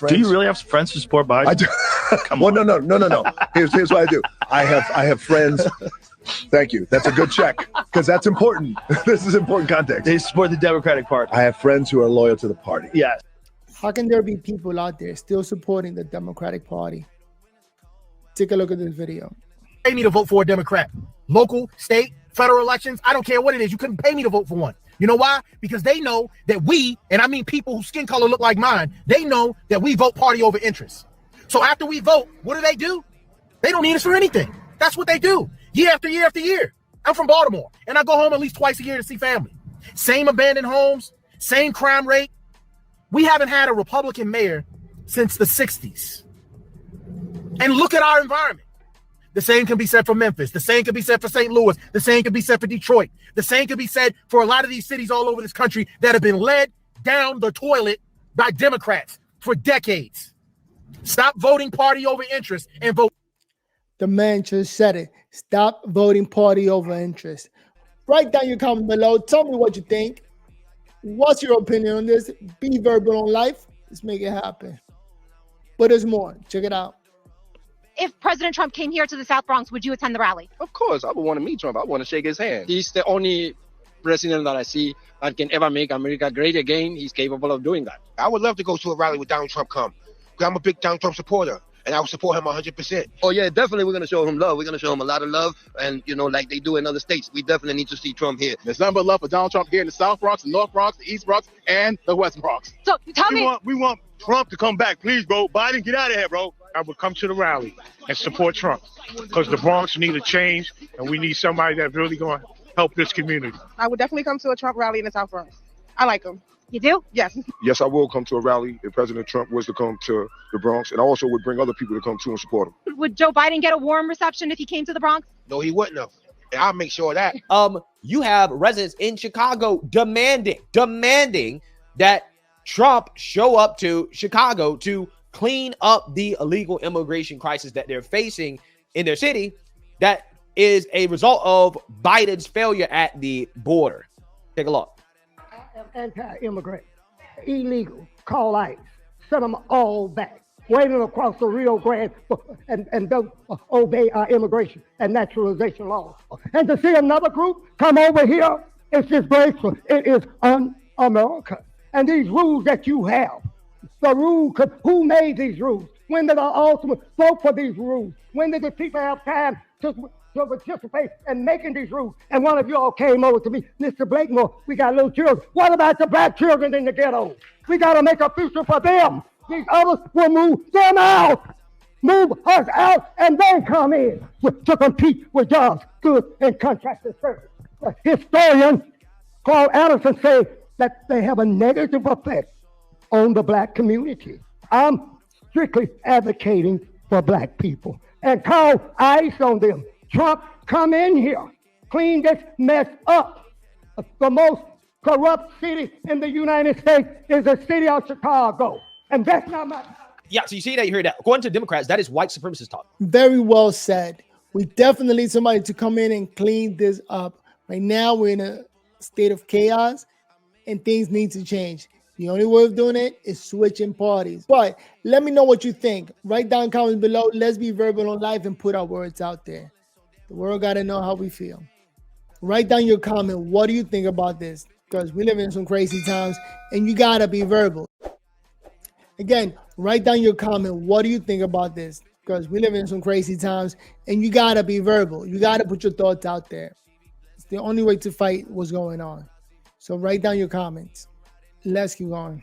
friends. Do you really have friends who support Biden? I do. Come well, on. No. Here's what I do. I have friends. Thank you. That's a good check because that's important. This is important context. They support the Democratic Party. I have friends who are loyal to the party. Yes. How can there be people out there still supporting the Democratic Party? Take a look at this video. Pay me to vote for a Democrat. Local, state, federal elections, I don't care what it is. You couldn't pay me to vote for one. You know why? Because they know that we, and I mean people whose skin color look like mine, they know that we vote party over interest. So after we vote, what do? They don't need us for anything. That's what they do. Year after year after year. I'm from Baltimore, and I go home at least twice a year to see family. Same abandoned homes, same crime rate. We haven't had a Republican mayor since the 60s. And look at our environment. The same can be said for Memphis. The same can be said for St. Louis. The same can be said for Detroit. The same can be said for a lot of these cities all over this country that have been led down the toilet by Democrats for decades. Stop voting party over interest and vote. The man just said it. Stop voting party over interest. Write down your comment below. Tell me what you think. What's your opinion on this? Be verbal on life. Let's make it happen. But there's more. Check it out. If President Trump came here to the South Bronx, would you attend the rally? Of course, I would want to meet Trump. I want to shake his hand. He's the only president that I see that can ever make America great again. He's capable of doing that. I would love to go to a rally with Donald Trump come. Because I'm a big Donald Trump supporter, and I would support him 100%. Oh, yeah, definitely we're going to show him love. We're going to show him a lot of love. And, you know, like they do in other states, we definitely need to see Trump here. There's nothing but love for Donald Trump here in the South Bronx, the North Bronx, the East Bronx, and the West Bronx. So tell me. We want Trump to come back. Please, bro. Biden, get out of here, bro. I would come to the rally and support Trump because the Bronx need a change, and we need somebody that's really going to help this community. I would definitely come to a Trump rally in the South Bronx. I like him. You do? Yes. Yes, I will come to a rally if President Trump was to come to the Bronx, and I also would bring other people to come to and support him. Would Joe Biden get a warm reception if he came to the Bronx? No, he wouldn't have. And I'll make sure of that. You have residents in Chicago demanding that Trump show up to Chicago to clean up the illegal immigration crisis that they're facing in their city that is a result of Biden's failure at the border. Take a look. Anti-immigrant, illegal, call ICE, send them all back, waving across the Rio Grande and don't obey our immigration and naturalization laws. And to see another group come over here, it's disgraceful. It is un-American. And these rules that you have, the rules, who made these rules? When did our ultimate vote for these rules? When did the people have time to participate in making these rules? And one of you all came over to me, Mr. Blakemore, we got little children. What about the black children in the ghetto? We got to make a future for them. These others will move them out. Move us out and they come in to compete with jobs, goods, and contracted service. Historian Carl Anderson said that they have a negative effect on the black community. I'm strictly advocating for black people and call ICE on them. Trump, come in here, clean this mess up. The most corrupt city in the United States is the city of Chicago. And that's not my... Yeah, so you see that, you heard that. According to Democrats, that is white supremacist talk. Very well said. We definitely need somebody to come in and clean this up. Right now, we're in a state of chaos and things need to change. The only way of doing it is switching parties. But let me know what you think. Write down comments below. Let's be verbal on live and put our words out there. The world got to know how we feel. Write down your comment. What do you think about this? Because we live in some crazy times and you got to be verbal. Again, write down your comment. What do you think about this? Because we live in some crazy times and you got to be verbal. You got to put your thoughts out there. It's the only way to fight what's going on. So write down your comments. Let's keep going.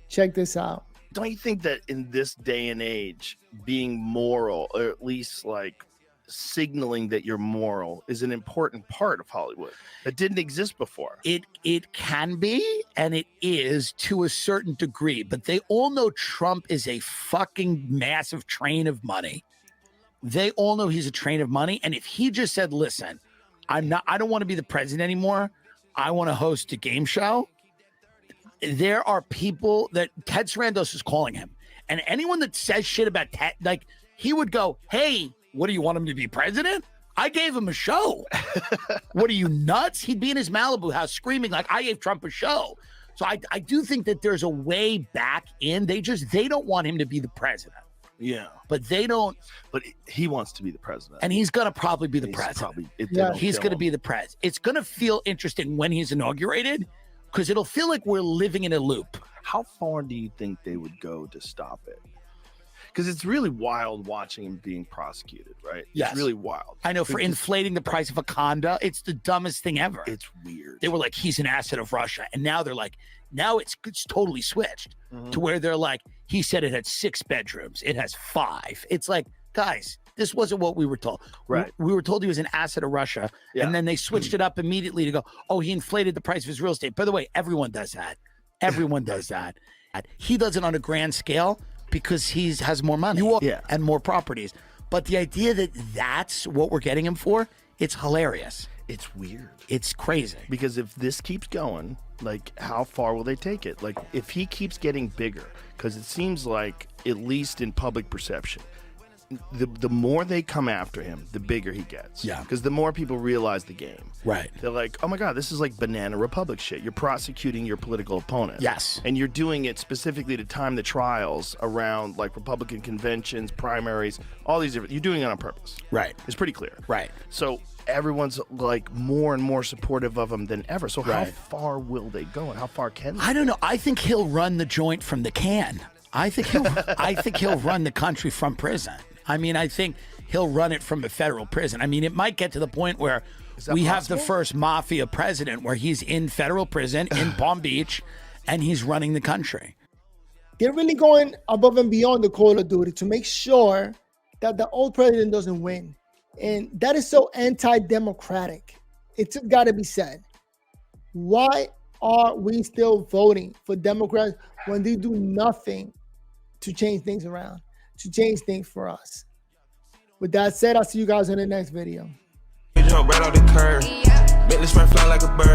Check this out. Don't you think that in this day and age, being moral, or at least like signaling that you're moral, is an important part of Hollywood that didn't exist before? It can be, and it is to a certain degree, but they all know Trump is a fucking massive train of money. They all know he's a train of money. And if he just said, listen, I don't want to be the president anymore. I want to host a game show. There are people that Ted Sarandos is calling him. And anyone that says shit about Ted, like he would go, hey, what do you want him to be president? I gave him a show. What are you, nuts? He'd be in his Malibu house screaming like I gave Trump a show. So I do think that there's a way back in. They don't want him to be the president. Yeah. But they don't. But he wants to be the president. And he's going to probably be the president. He's going to be the president. It's going to feel interesting when he's inaugurated because it'll feel like we're living in a loop. How far do you think they would go to stop it? Because it's really wild watching him being prosecuted, right? Yes. It's really wild. I know, for inflating the price of a condo, it's the dumbest thing ever. It's weird. They were like, he's an asset of Russia. And now they're like, now it's totally switched to where they're like, he said it had 6 bedrooms. It has 5. It's like, guys, this wasn't what we were told. Right. We were told he was an asset of Russia. Yeah. And then they switched it up immediately to go, oh, he inflated the price of his real estate. By the way, everyone does that. Everyone does that. He does it on a grand scale because he has more money and more properties. But the idea that that's what we're getting him for, it's hilarious. It's weird. It's crazy. Because if this keeps going, like, how far will they take it? Like, if he keeps getting bigger, because it seems like, at least in public perception, the more they come after him, the bigger he gets. Yeah. Because the more people realize the game. Right. They're like, oh my God, this is like Banana Republic shit. You're prosecuting your political opponent. Yes. And you're doing it specifically to time the trials around like Republican conventions, primaries, all these different, you're doing it on purpose. Right. It's pretty clear. Right. So everyone's like more and more supportive of him than ever. So how Right. far will they go and how far can they? I don't know. I think he'll run the joint from the can. I think he'll run the country from prison. I mean, I think he'll run it from a federal prison. I mean, it might get to the point where we have the first mafia president where he's in federal prison in Palm Beach and he's running the country. They're really going above and beyond the Call of Duty to make sure that the old president doesn't win. And that is so anti-democratic. It's got to be said. Why are we still voting for Democrats when they do nothing to change things around, to change things for us? With that said, I'll see you guys in the next video. Jump right off the curb. Make this friend fly like a bird.